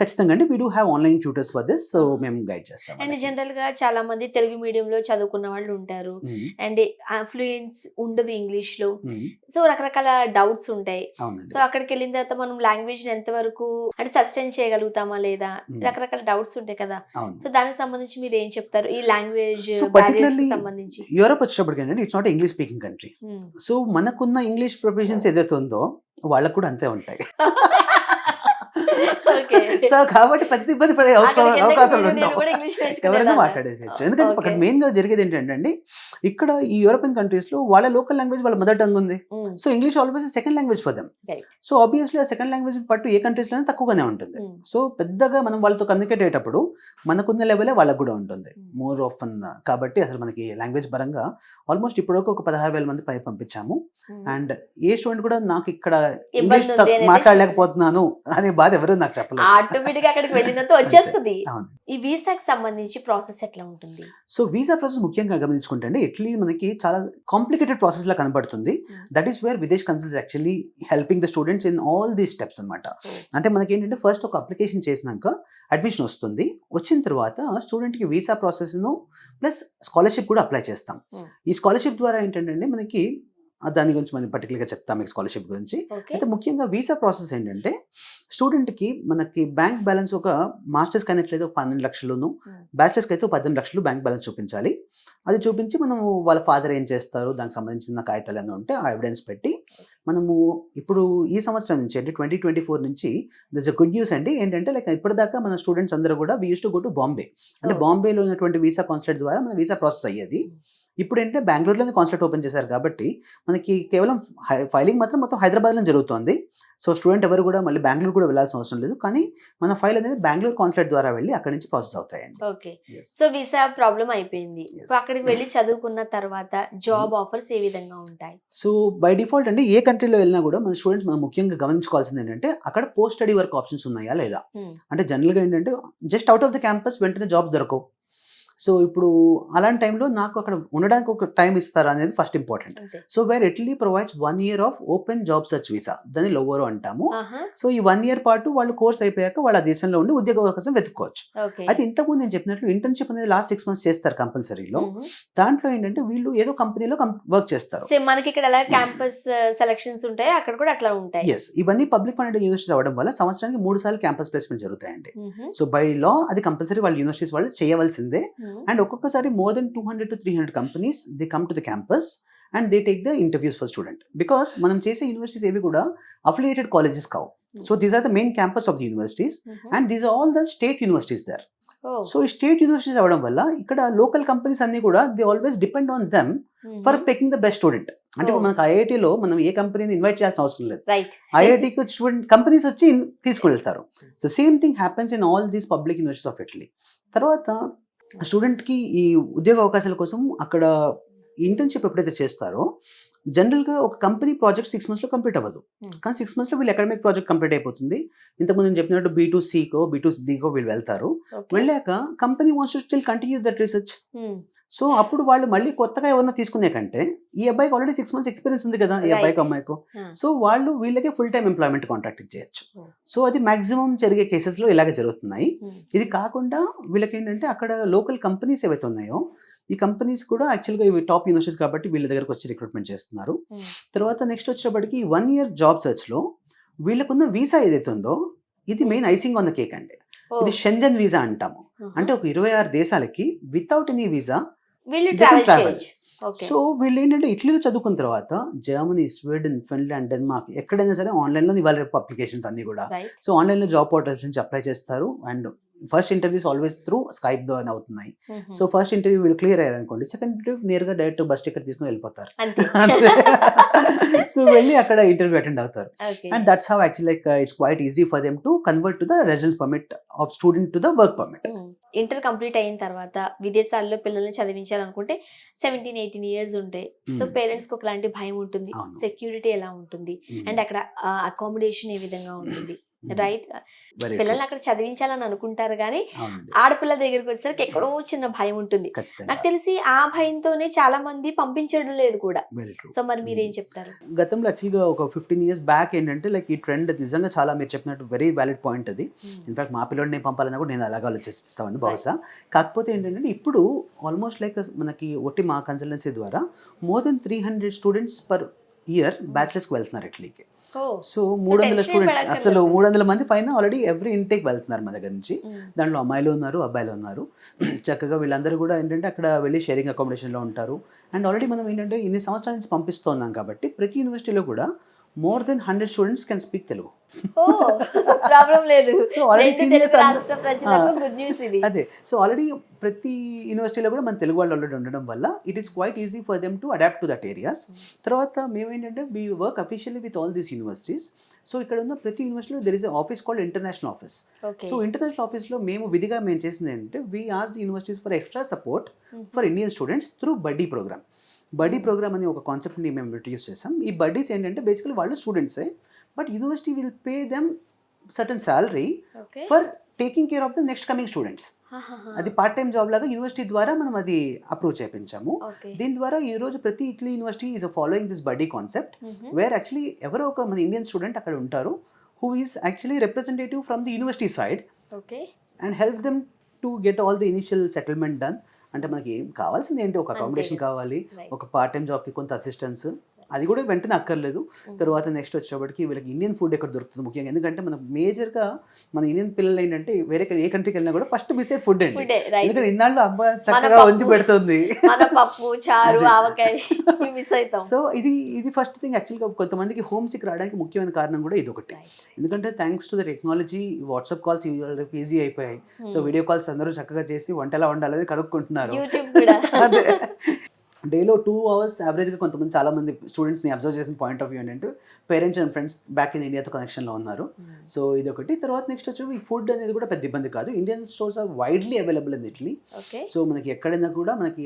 ఖచ్చితంగా అండి, we do have online tutors for this, so మేము గైడ్ చేస్తాం. అండ్ జనరల్ గా చాలా మంది తెలుగు మీడియం లో చదువుకున్న వాళ్ళు ఉంటారు, అండ్ ఫ్లూయెన్స్ ఉండదు ఇంగ్లీష్ లో, సో రకరకాల డౌట్స్ ఉంటాయి. సో అక్కడికి వెళ్ళిన తర్వాత మనం లాంగ్వేజ్ ఎంత వరకు అంటే సస్టైన్ చేయగలుగుతామా లేదా, రకరకాల డౌట్స్ ఉంటాయి కదా. సో దానికి సంబంధించి మీరు ఏం చెప్తారు ఈ లాంగ్వేజ్ సంబంధించి? యూరోప్ వచ్చేటప్పటికి ఏంటంటే it's not English speaking country. So మనకున్న ఇంగ్లీష్ ప్రొఫెషన్స్ ఏదైతే ఉందో వాళ్ళకు కూడా అంతే ఉంటాయి. సో కాబట్టి పెద్ద ఇబ్బంది పడే అవకాశాలు ఉండవు, ఎవరైనా మాట్లాడేసేయచ్చు. ఎందుకంటే అక్కడ మెయిన్ గా జరిగేది ఏంటంటే ఇక్కడ ఈ యూరోపియన్ కంట్రీస్ లో వాళ్ళ లోకల్ లాంగ్వేజ్ వాళ్ళ మదర్ టంగ్ ఉంది. So English always second language for them. So obviously ఆ సెకండ్ లాంగ్వేజ్ పట్టు ఏ కంట్రీస్ లోనే తక్కువగానే ఉంటుంది. సో పెద్దగా మనం వాళ్ళతో కమ్యూనికేట్ అయ్యేటప్పుడు మనకున్న లెవెలే వాళ్ళకు కూడా ఉంటుంది మోర్ ఆఫ్. కాబట్టి అసలు మనకి లాంగ్వేజ్ పరంగా ఆల్మోస్ట్ ఇప్పుడు ఒక 16,000 మంది పై పంపించాము. అండ్ ఏ స్టూడెంట్ కూడా నాకు ఇక్కడ ఇంగ్లీష్ మాట్లాడలేకపోతున్నాను అనే బాధ ఎవరు నాకు చెప్పలేదు. ఆటోమేటిక్ గా అక్కడికి వెళ్ళినంత వచ్చేస్తుంది. ఈ వీసాకి సంబంధించి ప్రాసెస్ ఎట్లా ఉంటుంది? సో వీసా ప్రాసెస్ ముఖ్యంగా గమనించుకుంటే అండి ఇటలీ మనకి చాలా కాంప్లికేటెడ్ ప్రాసెస్ లా కనబడుతుంది. That is where Videsh Consuls actually helping the students in all these steps అనమాట. అంటే మనకి ఏంటంటే ఫస్ట్ ఒక అప్లికేషన్ చేసినాక అడ్మిషన్ వస్తుంది, వచ్చిన తర్వాత స్టూడెంట్కి వీసా ప్రాసెస్ను ప్లస్ స్కాలర్షిప్ కూడా అప్లై చేస్తాం. ఈ స్కాలర్షిప్ ద్వారా ఏంటంటే మనకి దాని గురించి మనం పర్టికులర్గా చెప్తాం మీకు స్కాలర్షిప్ గురించి. అయితే ముఖ్యంగా వీసా ప్రాసెస్ ఏంటంటే స్టూడెంట్కి మనకి బ్యాంక్ బ్యాలెన్స్ ఒక మాస్టర్స్కి అయినట్లయితే ఒక 12 లక్షలును, బ్యాచిలర్స్కి అయితే 18 లక్షలు బ్యాంక్ బ్యాలెన్స్ చూపించాలి. అది చూపించి మనము వాళ్ళ ఫాదర్ ఏం చేస్తారు దానికి సంబంధించిన కాగితాలు అన్నీ ఉంటే ఆ ఎవిడెన్స్ పెట్టి మనము ఇప్పుడు ఈ సంవత్సరం నుంచి అంటే 2024 నుంచి దిస్ అ గుడ్ న్యూస్ అండి. ఏంటంటే లైక్ ఇప్పటిదాకా మన స్టూడెంట్స్ అందరూ కూడా we use to go to Bombay. అంటే బాంబేలో ఉన్నటువంటి వీసా కాన్సులేట్ ద్వారా మన వీసా ప్రాసెస్ అయ్యేది. ఇప్పుడు ఏంటంటే బెంగళూరులోనే కాన్సులేట్ ఓపెన్ చేశారు కాబట్టి మనకి కేవలం ఫైలింగ్ మాత్రం మొత్తం హైదరాబాద్లో జరుగుతుంది. సో స్టూడెంట్ ఎవరు కూడా మళ్ళీ బెంగళూరు కూడా వెళ్ళాల్సిన అవసరం లేదు, కానీ మన ఫైల్ అనేది బెంగళూరు కాన్సులేట్ ద్వారా వెళ్ళి అక్కడి నుంచి ప్రాసెస్ అవుతాయండి. ఓకే, సో వీసా ప్రాబ్లం అయిపోయింది. ఇప్పుడు అక్కడికి వెళ్ళి చదువుకున్న తర్వాత జాబ్ ఆఫర్స్ ఏ విధంగా ఉంటాయి? సో బై డిఫాల్ట్ అండి ఏ కంట్రీలో వెళ్ళినా కూడా మన స్టూడెంట్స్ మనం ముఖ్యంగా గమనించుకోవాల్సింది ఏంటంటే అక్కడ పోస్ట్ స్టడీ వర్క్ ఆప్షన్స్ ఉన్నాయా లేదా. అంటే జనరల్గా ఏంటంటే just out of the campus వెంటనే జాబ్స్ దొరకవు. సో ఇప్పుడు అలాంటి టైంలో నాకు అక్కడ ఉండడానికి ఒక టైం ఇస్తారా అనేది first important. So where Italy provides 1 year of open job search visa, దాన్ని లోవరో అంటాము. సో ఈ 1 year పాటు వాళ్ళు కోర్స్ అయిపోయాక వాళ్ళ దేశంలో ఉండి ఉద్యోగ అవకాశం వెతుక్కోవచ్చు. అయితే ఇంతకుముందు నేను చెప్పినట్లు ఇంటర్న్షిప్ అనేది లాస్ట్ 6 months చేస్తారు కంపల్సరీలో. దాంట్లో ఏంటంటే వీళ్ళు ఏదో కంపెనీలో వర్క్ చేస్తారు. మనకి ఇక్కడ ఎలా క్యాంపస్ సెలక్షన్స్ ఉంటాయి, అక్కడ కూడా అట్లా ఉంటాయి. ఎస్, ఇవన్నీ పబ్లిక్ ఫండెడ్ యూనివర్సిటీస్ అవ్వడం వల్ల సంవత్సరానికి 3 సార్లు క్యాంపస్ ప్లేస్మెంట్ జరుగుతాయండి. సో బై లా అది కంపల్సరీ వాళ్ళ యూనివర్సిటీస్ వాళ్ళు చేయవలసిందే. అండ్ ఒక్కొక్కసారి more than 200 to 300 companies they come to the campus and they take the interviews for student. Because మనం చేసే యూనివర్సిటీస్ ఏవి కూడా అఫిలియేటెడ్ కాలేజెస్ కావు. So these are the main campus of the universities and these are all the state universities there. So ఈ స్టేట్ యూనివర్సిటీస్ అవ్వడం వల్ల ఇక్కడ లోకల్ కంపెనీస్ అన్ని కూడా they always depend on them for picking the best student. అంటే ఇప్పుడు మనకు ఐఐటీలో మనం ఏ కంపెనీని ఇన్వైట్ చేయాల్సిన అవసరం లేదు, ఐఐటీకి స్టూడెంట్ కంపెనీస్ వచ్చి తీసుకుని వెళ్తారు. The same thing happens in all these public universities of Italy. తర్వాత స్టూడెంట్కి ఈ ఉద్యోగ అవకాశాల కోసం అక్కడ ఇంటర్న్షిప్ ఎప్పుడైతే చేస్తారో జనరల్గా ఒక కంపెనీ ప్రాజెక్ట్ 6 monthsలో కంప్లీట్ అవ్వదు, కానీ 6 monthsలో వీళ్ళు అకాడమిక్ ప్రాజెక్ట్ కంప్లీట్ అయిపోతుంది. ఇంతకుముందు నేను చెప్పినట్టు B2Cకో B2Dకో వీళ్ళు వెళ్తారు. వెళ్ళాక company wants to still continue that research. So అప్పుడు వాళ్ళు మళ్ళీ కొత్తగా ఎవరైనా తీసుకునే కంటే ఈ అబ్బాయికి ఆల్రెడీ 6 months ఎక్స్పీరియన్స్ ఉంది కదా ఈ అబ్బాయికి అమ్మాయికు, సో వాళ్ళు వీళ్ళకి ఫుల్ టైం ఎంప్లాయ్మెంట్ కాంట్రాక్ట్ చేయొచ్చు. సో అది మాక్సిమం జరిగే కేసెస్లో ఇలాగే జరుగుతున్నాయి. ఇది కాకుండా వీళ్ళకి ఏంటంటే అక్కడ లోకల్ కంపెనీస్ ఏవైతే ఉన్నాయో ఈ కంపెనీస్ కూడా యాక్చువల్గా ఇవి టాప్ యూనివర్సిటీస్ కాబట్టి వీళ్ళ దగ్గరకు వచ్చి రిక్రూట్మెంట్ చేస్తున్నారు. తర్వాత నెక్స్ట్ వచ్చేటప్పటికి 1 year జాబ్ సర్చ్లో వీళ్ళకున్న వీసా ఏదైతే ఉందో ఇది main icing on the cake అండి. ఇది షెంజన్ వీసా అంటాము. అంటే ఒక 26 దేశాలకి without any visa travel. So వీళ్ళు ఏంటంటే ఇటలీలో చదువుకున్న తర్వాత జర్మనీ, స్వీడన్, ఫిన్లాండ్, డెన్మార్క్ ఎక్కడైనా సరే ఆన్లైన్లో ఇవాళ అప్లికేషన్స్ అన్ని కూడా. సో ఆన్లైన్లో జాబ్ పోర్టల్స్ నుంచి అప్లై చేస్తారు and first interviews always through Skype ద్వారా అవుతున్నాయి. సో ఫస్ట్ ఇంటర్వ్యూ వీళ్ళు క్లియర్ అయ్యారు అనుకోండి, సెకండ్ ఇంటర్వ్యూ నేరుగా డైరెక్ట్ బస్ టికెట్ తీసుకుని వెళ్ళిపోతారు. సో వెళ్ళి అక్కడ ఇంటర్వ్యూ అటెండ్ అవుతారు. And that's how actually like it's quite easy for them to convert to the residence permit of student to the work permit. Inter complete అయిన తర్వాత విదేశాల్లో పిల్లల్ని చదివించాలనుకుంటే 17-18 years ఉంటాయి. సో పేరెంట్స్ కి ఒకలాంటి భయం ఉంటుంది, సెక్యూరిటీ ఎలా ఉంటుంది అండ్ అక్కడ అకామిడేషన్ ఏ విధంగా ఉంటుంది, రైట్? పిల్లల్ని అక్కడ చదివించాలని అనుకుంటారు కానీ ఆడపిల్ల దగ్గరికి వచ్చేసరికి ఎక్కడో చిన్న భయం ఉంటుంది. నాకు తెలిసి ఆ భయంతోనే చాలా మంది పంపించడం లేదు కూడా. సో మరి మీరేం చెప్తారు? గతంలో యాక్చువల్గా ఒక 15 years బ్యాక్ ఏంటంటే లైక్ ఈ ట్రెండ్ నిజంగా చాలా మీరు చెప్పినట్టు వెరీ వ్యాలిడ్ పాయింట్ అది. ఇన్ఫాక్ట్ మా పిల్లడిని పంపాలన్నా కూడా నేను అలాగే ఆలోచిస్తాను బహుశా. కాకపోతే ఏంటంటే ఇప్పుడు ఆల్మోస్ట్ లైక్ మనకి ఒట్టి మా కన్సల్టెన్సీ ద్వారా more than 300 students per year బ్యాచిలర్స్కి వెళ్తున్నారు ఇటలీకి. సో 300 స్టూడెంట్స్, అసలు 300 మంది పైన ఆల్రెడీ ఎవ్రీ ఇంటేక్ వెళ్తున్నారు మన దగ్గర నుంచి. దాంట్లో అమ్మాయిలు ఉన్నారు, అబ్బాయిలు ఉన్నారు. చక్కగా వీళ్ళందరూ కూడా ఏంటంటే అక్కడ వెళ్ళి షేరింగ్ అకామిడేషన్లో ఉంటారు. అండ్ ఆల్రెడీ మనం ఏంటంటే ఇన్ని సంవత్సరాల నుంచి పంపిస్తున్నాం కాబట్టి ప్రతి యూనివర్సిటీలో కూడా more than 100 students can speak Telugu. Problem లేదు. సో ఆల్రెడీ అదే, సో ఆల్రెడీ ప్రతి యూనివర్సిటీలో కూడా మన తెలుగు వాళ్ళు ఆల్రెడీ ఉండడం వల్ల it is quite easy for them to adapt to that areas. తర్వాత మేమేంటంటే we work officially with all these universities. So ఇక్కడ ఉన్న ప్రతి యూనివర్సిటీలో there is a office called international office. So international ఆఫీస్లో విధిగా మేము చేసింది ఏంటంటే we ask the universities for extra support for Indian students through బడ్డీ ప్రోగ్రామ్. బడ్డీ ప్రోగ్రామ్ అని ఒక కాన్సెప్ట్ని మేము ఇంట్రడ్యూస్ చేసాం. ఈ బడ్డీస్ ఏంటంటే బేసికలీ వాళ్ళు స్టూడెంట్సే, but university will pay them certain salary for taking care of the next coming students. అది పార్ట్ టైం జాబ్ లాగా యూనివర్సిటీ ద్వారా మనం అది అప్రూవ్ చేయించాము. దీని ద్వారా ఈ రోజు ప్రతి Italy university is following this బడ్డీ కాన్సెప్ట్, వేర్ యాక్చువల్లీ ఎవరో ఒక మన ఇండియన్ స్టూడెంట్ అక్కడ ఉంటారు who is actually representative from the university side and help them to get all the initial settlement done. అంటే మనకి ఏం కావాల్సింది ఏంటి, ఒక అకామిడేషన్ కావాలి, ఒక పార్ట్ టైం జాబ్కి కొంత అసిస్టెన్స్, అది కూడా వెంటనే అక్కర్లేదు. తర్వాత నెక్స్ట్ వచ్చేటప్పటికి వీళ్ళకి ఇండియన్ ఫుడ్ ఎక్కడ దొరుకుతుంది ముఖ్యంగా, ఎందుకంటే మనం మేజర్గా మన ఇండియన్ పిల్లలు ఏంటంటే వేరే ఏ కంట్రీకి వెళ్ళినా కూడా ఫస్ట్ మిస్ అయ్యే ఫుడ్ అండి. ఎందుకంటే ఇన్నాళ్ళు అబ్బా చక్కగా వంచి పెడుతుంది, సో ఇది ఫస్ట్ థింగ్. యాక్చువల్గా కొంతమందికి హోమ్ సిక్ రావడానికి ముఖ్యమైన కారణం కూడా ఇది ఒకటి. ఎందుకంటే thanks to the technology WhatsApp calls easy అయిపోయాయి. సో వీడియో కాల్స్ అందరూ చక్కగా చేసి వంట ఎలా వండాలని కనుక్కుంటున్నారు. డేలో 2 hours యావరేజ్గా కొంతమంది చాలా మంది స్టూడెంట్స్ని అబ్జర్వ్ చేసిన పాయింట్ ఆఫ్ వ్యూ ఏంటంటే parents and friends back in ఇండియాతో కనెక్షన్లో ఉన్నారు. సో ఇది ఒకటి. తర్వాత నెక్స్ట్ వచ్చి ఈ ఫుడ్ అనేది కూడా పెద్ద ఇబ్బంది కాదు. Indian stores are widely available in Italy. So మనకి ఎక్కడైనా కూడా మనకి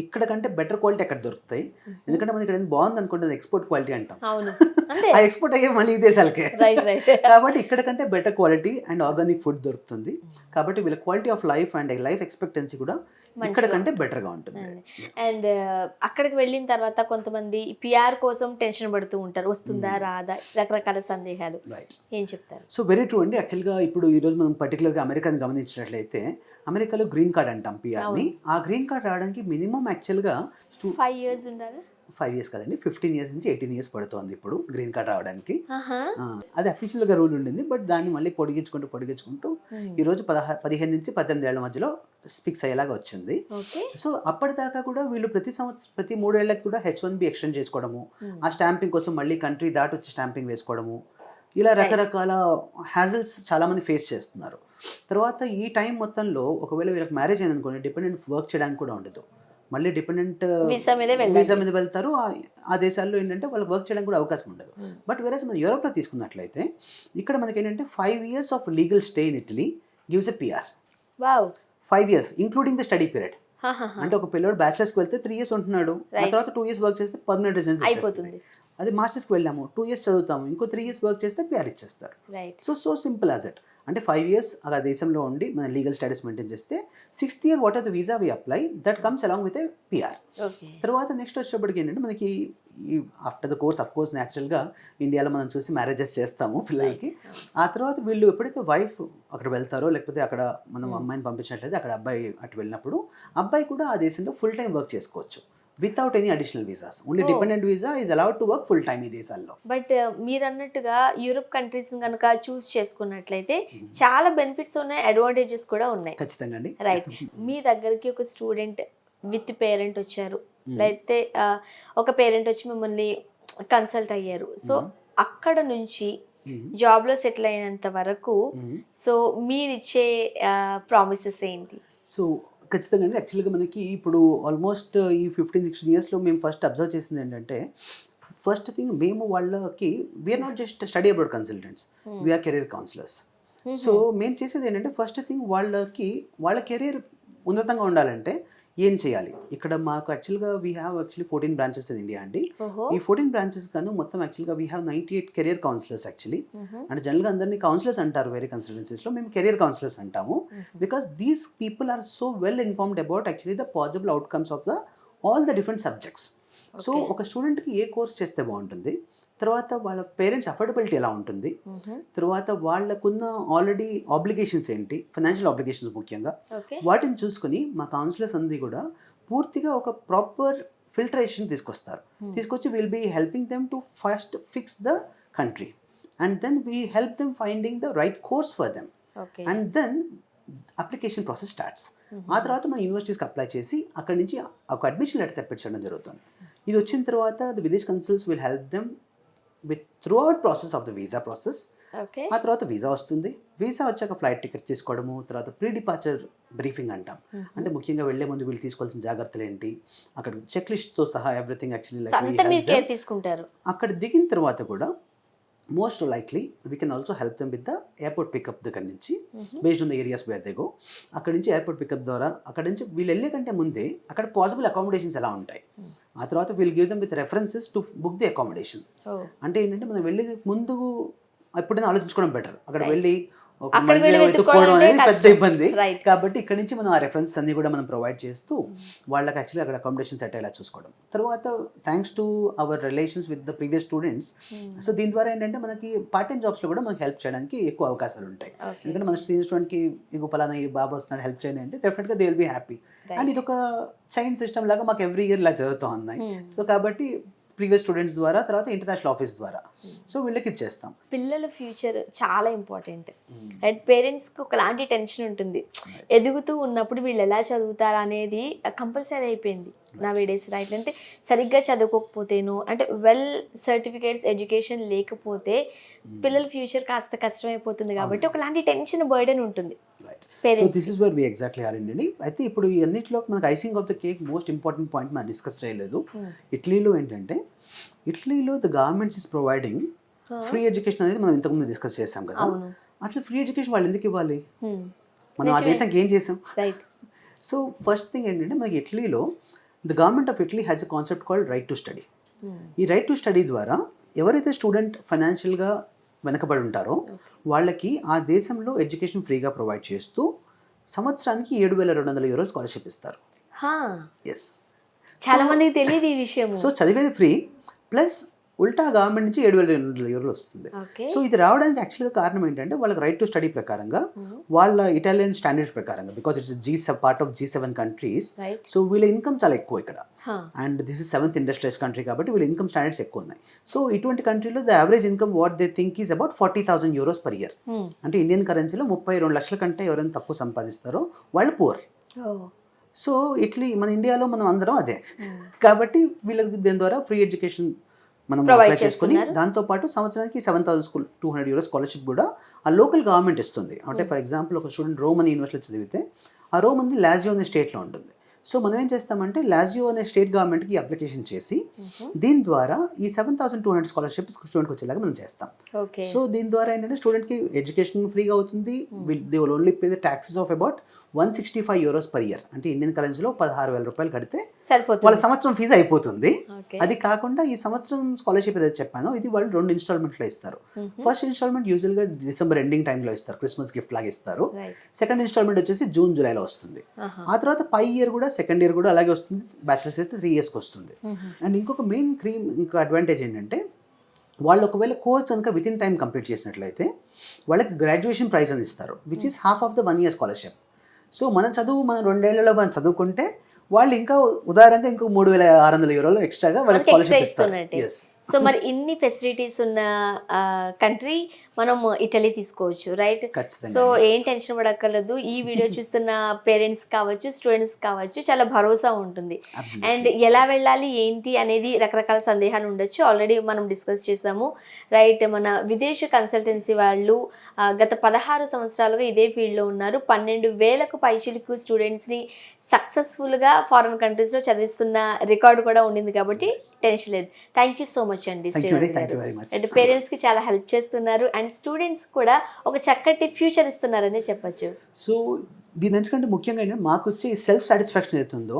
ఇక్కడ కంటే బెటర్ క్వాలిటీ అక్కడ దొరుకుతాయి. ఎందుకంటే మనకి ఇక్కడ బాగుంది అనుకుంటే అది ఎక్స్పోర్ట్ క్వాలిటీ అంటాం. ఆ ఎక్స్పోర్ట్ అయ్యే మళ్ళీ ఈ దేశాలకే. కాబట్టి ఇక్కడ కంటే better quality and organic food దొరుకుతుంది. కాబట్టి వీళ్ళ quality of life and life expectancy కూడా ఇక్కడ కంటే బెటర్గా ఉంటుంది. అండ్ అక్కడికి వెళ్ళిన తర్వాత కొంతమంది పిఆర్ కోసం టెన్షన్ పడుతూ ఉంటారు, వస్తుందా రాదా, రకరకాల సందేహాలు. ఏం చెప్తారు? సో వెరీ ట్రూ అండి. యాక్చువల్గా ఇప్పుడు ఈరోజు మనం పర్టికులర్గా అమెరికాని గమనించినట్లయితే అమెరికాలో గ్రీన్ కార్డ్ అంటాం పిఆర్ని. ఆ గ్రీన్ కార్డ్ రావడానికి మినిమం యాక్చువల్గా 5 years ఉండాలి. 5 years కదండి, 15 years నుంచి 18 years పడుతుంది ఇప్పుడు గ్రీన్ కార్డ్ రావడానికి. అది అఫీషియల్గా రూల్ ఉండింది. బట్ దాన్ని మళ్ళీ పొడిగించుకుంటూ ఈరోజు 15 నుంచి 18 ఏళ్ల మధ్యలో ఫిక్స్ అయ్యేలాగా వచ్చింది. సో అప్పటిదాకా కూడా వీళ్ళు ప్రతి 3 ఏళ్ళకి కూడా H1B ఎక్స్టెండ్ చేసుకోవడము, ఆ స్టాంపింగ్ కోసం మళ్ళీ కంట్రీ దాటి వచ్చి స్టాంపింగ్ వేసుకోవడము, ఇలా రకరకాల హ్యాజల్స్ చాలామంది ఫేస్ చేస్తున్నారు. తర్వాత ఈ టైం మొత్తంలో ఒకవేళ వీళ్ళకి మ్యారేజ్ అయింది అనుకోండి, డిపెండెంట్ వర్క్ చేయడానికి కూడా ఉండదు. మళ్ళీ డిపెండెంట్ వీసా మీద వెళ్తారు. ఆ దేశాల్లో ఏంటంటే వాళ్ళకి వర్క్ చేయడానికి కూడా అవకాశం ఉండదు. బట్ వేరేస్ మనం యూరోప్లో తీసుకున్నట్లయితే ఇక్కడ మనకి ఏంటంటే 5 years of legal stay in Italy gives a PR. 5 years including the study period. అంటే ఒక పిల్లడు బ్యాచిలర్స్కి వెళ్తే 3 years ఉంటున్నాడు, ఆ తర్వాత 2 years వర్క్ చేస్తే పర్మనెంట్ రెసిడెన్సీ అయిపోతుంది. అది మాస్టర్స్కి వెళ్ళాము, 2 years చదువుతాము, ఇంకో 3 years వర్క్ చేస్తే పిఆర్ ఇచ్చేస్తారు. So simple as it. అంటే 5 years అలా దేశంలో ఉండి మన లీగల్ స్టేటస్ మెయింటైన్ చేస్తే 6th year what are the visa we apply that comes along with a PR. తర్వాత నెక్స్ట్ వచ్చేటప్పటికి ఏంటంటే మనకి after the course, of course న్యాచురల్గా ఇండియాలో మనం చూసి మ్యారేజెస్ చేస్తాము పిల్లలకి. ఆ తర్వాత వీళ్ళు ఎప్పుడైతే వైఫ్ అక్కడ వెళ్తారో, లేకపోతే అక్కడ మనం అమ్మాయిని పంపించినట్లయితే అక్కడ అబ్బాయి అటు వెళ్ళినప్పుడు అబ్బాయి కూడా ఆ దేశంలో ఫుల్ టైం వర్క్ చేసుకోవచ్చు without any additional visas. Only dependent visa is allowed to work full time ఈ దేశాల్లో. బట్ మీరు అన్నట్టుగా యూరోప్ కంట్రీస్ కనుక చూస్ చేసుకున్నట్లయితే చాలా బెనిఫిట్స్ ఉన్నాయి, అడ్వాంటేజెస్ కూడా ఉన్నాయి. ఖచ్చితంగా అండి. రైట్. మీ దగ్గరికి ఒక స్టూడెంట్ విత్ పేరెంట్ వచ్చారు, లేకపోతే ఒక పేరెంట్ వచ్చి మిమ్మల్ని కన్సల్ట్ అయ్యారు. సో అక్కడ నుంచి జాబ్లో సెటిల్ అయినంత వరకు సో మీరిచ్చే ప్రామిసెస్ ఏంటి? సో ఖచ్చితంగా అండి. యాక్చువల్గా మనకి ఇప్పుడు ఆల్మోస్ట్ ఈ 15-16 yearsలో మేము ఫస్ట్ అబ్జర్వ్ చేసింది ఏంటంటే, ఫస్ట్ థింగ్ మేము వాళ్ళకి we're not just study about consultants, we're career counsellors. So మేము చేసేది ఏంటంటే ఫస్ట్ థింగ్ వాళ్ళ కెరీర్ ఉన్నతంగా ఉండాలంటే ఏం చేయాలి. ఇక్కడ మాకు యాక్చువల్గా we have 14 branches in India అండి. ఈ 14 branches గాను మొత్తం యాక్చువల్గా we have 98 career counsellors actually. అంటే జనరల్గా అందరినీ కౌన్సిలర్స్ అంటారు వేరే కన్సల్టెన్సీస్లో, మేము కెరియర్ కౌన్సిలర్స్ అంటాము. Because these people are so well informed about actually the possible outcomes of all the different subjects. So ఒక స్టూడెంట్కి ఏ కోర్స్ చేస్తే బాగుంటుంది, తర్వాత వాళ్ళ పేరెంట్స్ అఫోర్డబిలిటీ ఎలా ఉంటుంది, తర్వాత వాళ్ళకున్న ఆల్రెడీ ఆబ్లిగేషన్స్ ఏంటి, ఫైనాన్షియల్ ఆబ్లిగేషన్స్ ముఖ్యంగా, వాటిని చూసుకుని మా కౌన్సిలర్స్ అందరి కూడా పూర్తిగా ఒక ప్రాపర్ ఫిల్టరేషన్ తీసుకొచ్చి will be helping them to first fix the country and then we help them finding the right course for them and then application process starts. ఆ తర్వాత మన యూనివర్సిటీస్కి అప్లై చేసి అక్కడి నుంచి ఒక అడ్మిషన్ లెటర్ తెప్పించడం జరుగుతుంది. ఇది వచ్చిన తర్వాత the Videsh Consuls will help them with throughout process of the visa process. ఆ తర్వాత వీసా వస్తుంది. వీసా వచ్చాక ఫ్లైట్ టికెట్స్ తీసుకోవడము, తర్వాత ప్రీ డిపార్చర్ బ్రీఫింగ్ అంటాం. అంటే ముఖ్యంగా వెళ్లే ముందు వీళ్ళు తీసుకోవాల్సిన జాగ్రత్తలు ఏంటి, అక్కడ చెక్ లిస్ట్తో సహా ఎవ్రీథింగ్ యాక్చువల్లీ తీసుకుంటారు. అక్కడ దిగిన తర్వాత కూడా most likely we can also help them with the airport pickup దగ్గర నుంచి, based on the areas where they go. అక్కడ నుంచి ఎయిర్పోర్ట్ పికప్ ద్వారా అక్కడ నుంచి వీళ్ళు వెళ్ళే కంటే ముందే అక్కడ పాసిబుల్ అకామిడేషన్స్ ఎలా ఉంటాయి, ఆ తర్వాత we'll give them with references to book the accommodation. అంటే ఏంటంటే మనం వెళ్ళి ముందు ఎప్పుడైనా ఆలోచించుకోవడం బెటర్. అక్కడ వెళ్ళి వెతుక్కోవడం అనేది పెద్ద ఇబ్బంది. కాబట్టి ఇక్కడ నుంచి మనం ఆ రెఫరెన్సెస్ అన్ని కూడా మనం ప్రొవైడ్ చేస్తూ వాళ్ళకి యాక్చువల్లీ అక్కడ అకామిడేషన్ సెట్ అయ్యేలా చూసుకోవడం. తర్వాత thanks to our relations with the previous students, so దీని ద్వారా ఏంటంటే మనకి పార్ట్ టైం జాబ్స్లో కూడా మనకి హెల్ప్ చేయడానికి ఎక్కువ అవకాశాలు ఉంటాయి. ఎందుకంటే మన స్టూడెంట్కి ఇంకో పలానా ఈ బాబు వస్తున్నాడు హెల్ప్ చేయండి అంటే డెఫినెట్గా they will be happy. And ఇది ఒక చైన్ సిస్టమ్ లాగా మాకు ఎవ్రీ ఇయర్ ఇలా జరుగుతూ ఉన్నాయి. సో కాబట్టి ప్రీవియస్ స్టూడెంట్స్ ద్వారా, తర్వాత ఇంటర్నేషనల్ ఆఫీస్ ద్వారా సో వీళ్ళకి ఇచ్చేస్తాం. పిల్లల ఫ్యూచర్ చాలా ఇంపార్టెంట్. రైట్. పేరెంట్స్కి ఒకలాంటి టెన్షన్ ఉంటుంది, ఎదుగుతూ ఉన్నప్పుడు వీళ్ళు ఎలా చదువుతారు అనేది కంపల్సరీ అయిపోయింది నా వేడేస్. రైట్. అంటే సరిగ్గా చదువుకోకపోతేను, అంటే వెల్ సర్టిఫికేట్స్ ఎడ్యుకేషన్ లేకపోతే పిల్లల ఫ్యూచర్ కాస్త కష్టమైపోతుంది. కాబట్టి ఒకలాంటి టెన్షన్ బర్డెన్ ఉంటుంది. Right so Parents this is where we exactly are అండి. అయితే ఇప్పుడు ఈ అన్నింటిలో మనకు icing of the cake most important point మనం డిస్కస్ చేయలేదు. ఇటలీలో ఏంటంటే ఇటలీలో the governments is providing free education అనేది మనం ఇంతకుముందు డిస్కస్ చేసాం కదా. అవును. అసలు ఫ్రీ ఎడ్యుకేషన్ వాళ్ళు ఎందుకు ఇవ్వాలి? మనం ఆ నిజమే. దేశానికి ఏం చేసాం? రైట్. సో ఫస్ట్ థింగ్ ఏంటంటే మనకి ఇటలీలో the government of Italy has a concept called right to study. ఈ రైట్ టు స్టడీ ద్వారా ఎవరైతే స్టూడెంట్ ఫైనాన్షియల్గా వెనకబడి ఉంటారో వాళ్ళకి ఆ దేశంలో ఎడ్యుకేషన్ ఫ్రీగా ప్రొవైడ్ చేస్తూ సంవత్సరానికి 7,200 యూరోలు స్కాలర్షిప్ ఇస్తారు. ఎస్, చాలా మందికి తెలియదు ఈ విషయం. సో చదివేది ఫ్రీ ప్లస్ ఉల్టా గవర్నమెంట్ నుంచి 7,200 యూరోలు వస్తుంది. ఓకే. సో ఇది రావడానికి యాక్చువల్గా కారణం ఏంటంటే వాళ్ళకి రైట్ టు స్టడీ ప్రకారంగా వాళ్ళ ఇటాలియన్ స్టాండర్డ్స్ ప్రకారంగా because it's part of G7 countries. Right. So వీళ్ళ ఇన్కమ్ చాలా ఎక్కువ ఇక్కడ and this is 7th industrialise country కాబట్టి వీళ్ళ ఇన్కమ్ స్టాండర్డ్స్ ఎక్కువ ఉన్నాయి. సో ఇటువంటి కంట్రీలో the average income what they think is about 40,000 euros per year. అంటే ఇండియన్ కరెన్సీలో 32 లక్షల కంటే ఎవరైనా తక్కువ సంపాదిస్తారో వాళ్ళు పూర్. సో ఇట్లీ మన ఇండియాలో మనం అందరం అదే కాబట్టి వీళ్ళకి దీని ద్వారా ఫ్రీ ఎడ్యుకేషన్ మనం అప్లై చేసుకుని దాంతోపాటు సంవత్సరానికి 7,200 యూరో స్కాలర్షిప్ కూడా ఆ లోకల్ గవర్నమెంట్ ఇస్తుంది. అంటే ఫర్ ఎగ్జాంపుల్ ఒక స్టూడెంట్ రోమ్ అనే యూనివర్సిటీలో చదివితే ఆ రోమ్ అనేది లాజియో అనే స్టేట్లో ఉంటుంది. సో మనం ఏం చేస్తామంటే లాజియో అనే స్టేట్ గవర్నమెంట్కి అప్లికేషన్ చేసి దీని ద్వారా ఈ 7,200 స్కాలర్షిప్ స్టూడెంట్కి వచ్చేలాగా మనం చేస్తాం. సో దీని ద్వారా ఏంటంటే స్టూడెంట్కి ఎడ్యుకేషన్ ఫ్రీగా అవుతుంది. They will only pay the taxes of about 165 euros per year. అంటే ఇండియన్ కరెన్సీలో 16,000 రూపాయలు కడితే వాళ్ళ సంవత్సరం ఫీజు అయిపోతుంది. అది కాకుండా ఈ సంవత్సరం స్కాలర్షిప్ ఏదైతే చెప్పానో ఇది వాళ్ళు 2 ఇన్స్టాల్మెంట్లో ఇస్తారు. ఫస్ట్ ఇన్స్టాల్మెంట్ యూజువల్గా డిసెంబర్ ఎండింగ్ టైంలో ఇస్తారు, క్రిస్మస్ గిఫ్ట్ లాగా ఇస్తారు. సెకండ్ ఇన్స్టాల్మెంట్ వచ్చేసి జూన్ జూలైలో వస్తుంది. ఆ తర్వాత పై ఇయర్ కూడా సెకండ్ ఇయర్ కూడా అలాగే వస్తుంది. బ్యాచిలర్స్ అయితే 3 ఇయర్స్కి వస్తుంది. అండ్ ఇంకొక మెయిన్ ఇంకో అడ్వాంటేజ్ ఏంటంటే వాళ్ళు ఒకవేళ కోర్స్ కనుక విత్ ఇన్ టైం కంప్లీట్ చేసినట్లయితే వాళ్ళకి గ్రాడ్యుయేషన్ ప్రైజ్ అని ఇస్తారు which is half of the 1 year scholarship. So మన చదువు మనం 2 ఏళ్లలో మనం చదువుకుంటే వాళ్ళు ఇంకా ఉదాహరణగా ఇంకో 3,600 యూరోలు ఎక్స్ట్రాగా వాళ్ళకి స్కాలర్షిప్ ఇస్తారు. సో మరి ఇన్ని ఫెసిలిటీస్ ఉన్న కంట్రీ మనం ఇటలీ తీసుకోవచ్చు, రైట్? సో ఏం టెన్షన్ పడక్కర్లేదు. ఈ వీడియో చూస్తున్న పేరెంట్స్ కావచ్చు, స్టూడెంట్స్ కావచ్చు, చాలా భరోసా ఉంటుంది. అండ్ ఎలా వెళ్ళాలి ఏంటి అనేది రకరకాల సందేహాలు ఉండొచ్చు. ఆల్రెడీ మనం డిస్కస్ చేసాము, రైట్? మన విదేశీ కన్సల్టెన్సీ వాళ్ళు గత 16 సంవత్సరాలుగా ఇదే ఫీల్డ్లో ఉన్నారు. 12,000కు పైచిలకు స్టూడెంట్స్ని సక్సెస్ఫుల్గా ఫారెన్ కంట్రీస్లో చదివిస్తున్న రికార్డు కూడా ఉండింది కాబట్టి టెన్షన్ లేదు. థ్యాంక్ యూ సో మచ్ అండి. అండ్ పేరెంట్స్కి చాలా హెల్ప్ చేస్తున్నారు అండ్ స్టూడెంట్స్ కూడా ఒక చక్కటి ఫ్యూచర్ ఇస్తున్నారని చెప్పచ్చు. సో దీని ఎందుకంటే ముఖ్యంగా ఏంటంటే మాకు వచ్చే సెల్ఫ్ సాటిస్ఫాక్షన్ అవుతుందో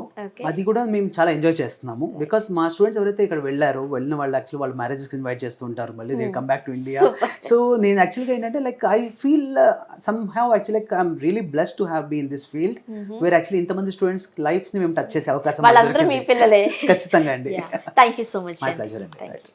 అది కూడా మేము చాలా ఎంజాయ్ చేస్తున్నాము. బికాస్ మా స్టూడెంట్స్ ఎవరైతే ఇక్కడ వెళ్ళిన వాళ్ళు యాక్చువల్లీ వాళ్ళు మ్యారేజెస్కి ఇన్వైట్ చేస్తూ ఉంటారు, మళ్ళీ they come back to India. So నేను యాక్చువల్గా ఏంటంటే like I feel some have actually like I'm really blessed to have been this field where actually ఇంతమంది స్టూడెంట్స్ లైఫ్ని మేము టచ్ చేసే అవకాశం వాళ్ళందరూ మీ పిల్లలే. ఖచ్చితంగా అండి. Thank you so much. My pleasure అండి.